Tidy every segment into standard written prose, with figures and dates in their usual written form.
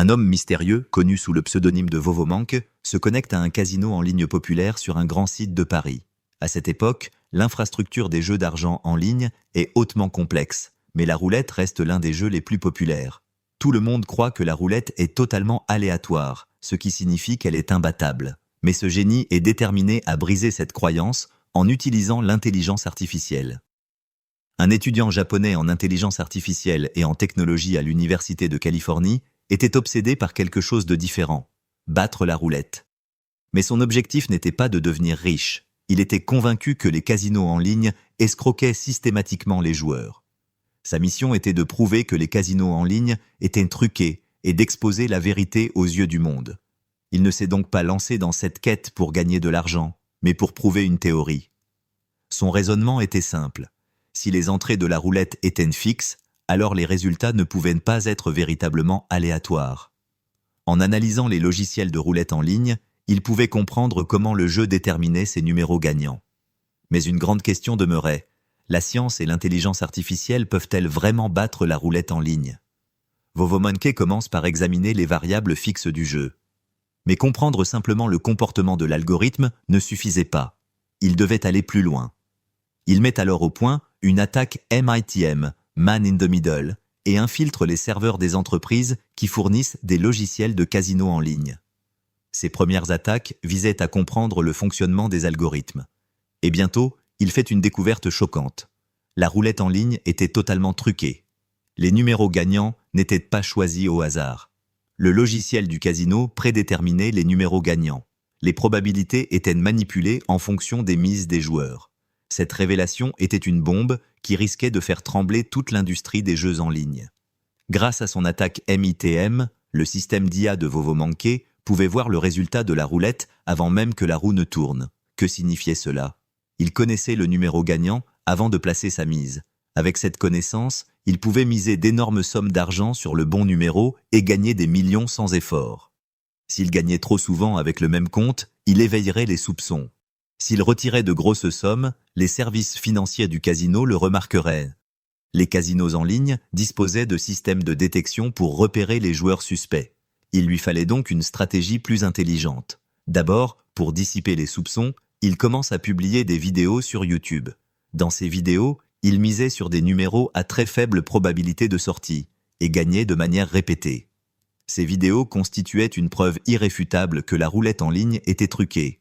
Un homme mystérieux, connu sous le pseudonyme de Vovomanque, se connecte à un casino en ligne populaire sur un grand site de Paris. À cette époque, l'infrastructure des jeux d'argent en ligne est hautement complexe, mais la roulette reste l'un des jeux les plus populaires. Tout le monde croit que la roulette est totalement aléatoire, ce qui signifie qu'elle est imbattable. Mais ce génie est déterminé à briser cette croyance en utilisant l'intelligence artificielle. Un étudiant japonais en intelligence artificielle et en technologie à l'Université de Californie était obsédé par quelque chose de différent, battre la roulette. Mais son objectif n'était pas de devenir riche. Il était convaincu que les casinos en ligne escroquaient systématiquement les joueurs. Sa mission était de prouver que les casinos en ligne étaient truqués et d'exposer la vérité aux yeux du monde. Il ne s'est donc pas lancé dans cette quête pour gagner de l'argent, mais pour prouver une théorie. Son raisonnement était simple. Si les entrées de la roulette étaient fixes, alors les résultats ne pouvaient pas être véritablement aléatoires. En analysant les logiciels de roulette en ligne, il pouvait comprendre comment le jeu déterminait ses numéros gagnants. Mais une grande question demeurait. La science et l'intelligence artificielle peuvent-elles vraiment battre la roulette en ligne? Vovomanque commence par examiner les variables fixes du jeu. Mais comprendre simplement le comportement de l'algorithme ne suffisait pas. Il devait aller plus loin. Il met alors au point une attaque MITM, Man in the Middle, et infiltre les serveurs des entreprises qui fournissent des logiciels de casino en ligne. Ces premières attaques visaient à comprendre le fonctionnement des algorithmes. Et bientôt, il fait une découverte choquante. La roulette en ligne était totalement truquée. Les numéros gagnants n'étaient pas choisis au hasard. Le logiciel du casino prédéterminait les numéros gagnants. Les probabilités étaient manipulées en fonction des mises des joueurs. Cette révélation était une bombe qui risquait de faire trembler toute l'industrie des jeux en ligne. Grâce à son attaque MITM, le système d'IA de Vovomanque pouvait voir le résultat de la roulette avant même que la roue ne tourne. Que signifiait cela? Il connaissait le numéro gagnant avant de placer sa mise. Avec cette connaissance, il pouvait miser d'énormes sommes d'argent sur le bon numéro et gagner des millions sans effort. S'il gagnait trop souvent avec le même compte, il éveillerait les soupçons. S'il retirait de grosses sommes, les services financiers du casino le remarqueraient. Les casinos en ligne disposaient de systèmes de détection pour repérer les joueurs suspects. Il lui fallait donc une stratégie plus intelligente. D'abord, pour dissiper les soupçons, il commence à publier des vidéos sur YouTube. Dans ces vidéos, il misait sur des numéros à très faible probabilité de sortie et gagnait de manière répétée. Ces vidéos constituaient une preuve irréfutable que la roulette en ligne était truquée.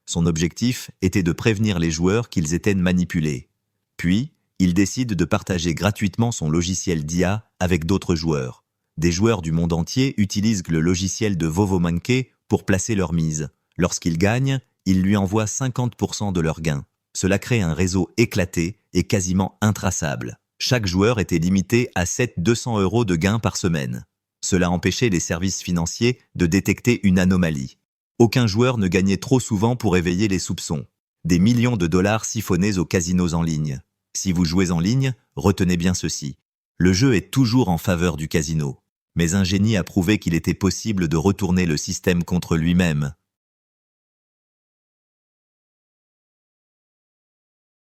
Son objectif était de prévenir les joueurs qu'ils étaient manipulés. Puis, il décide de partager gratuitement son logiciel d'IA avec d'autres joueurs. Des joueurs du monde entier utilisent le logiciel de Vovomanque pour placer leur mise. Lorsqu'ils gagnent, ils lui envoient 50% de leurs gains. Cela crée un réseau éclaté et quasiment intraçable. Chaque joueur était limité à 200 € de gains par semaine. Cela empêchait les services financiers de détecter une anomalie. Aucun joueur ne gagnait trop souvent pour éveiller les soupçons. Des millions de dollars siphonnés aux casinos en ligne. Si vous jouez en ligne, retenez bien ceci. Le jeu est toujours en faveur du casino. Mais un génie a prouvé qu'il était possible de retourner le système contre lui-même.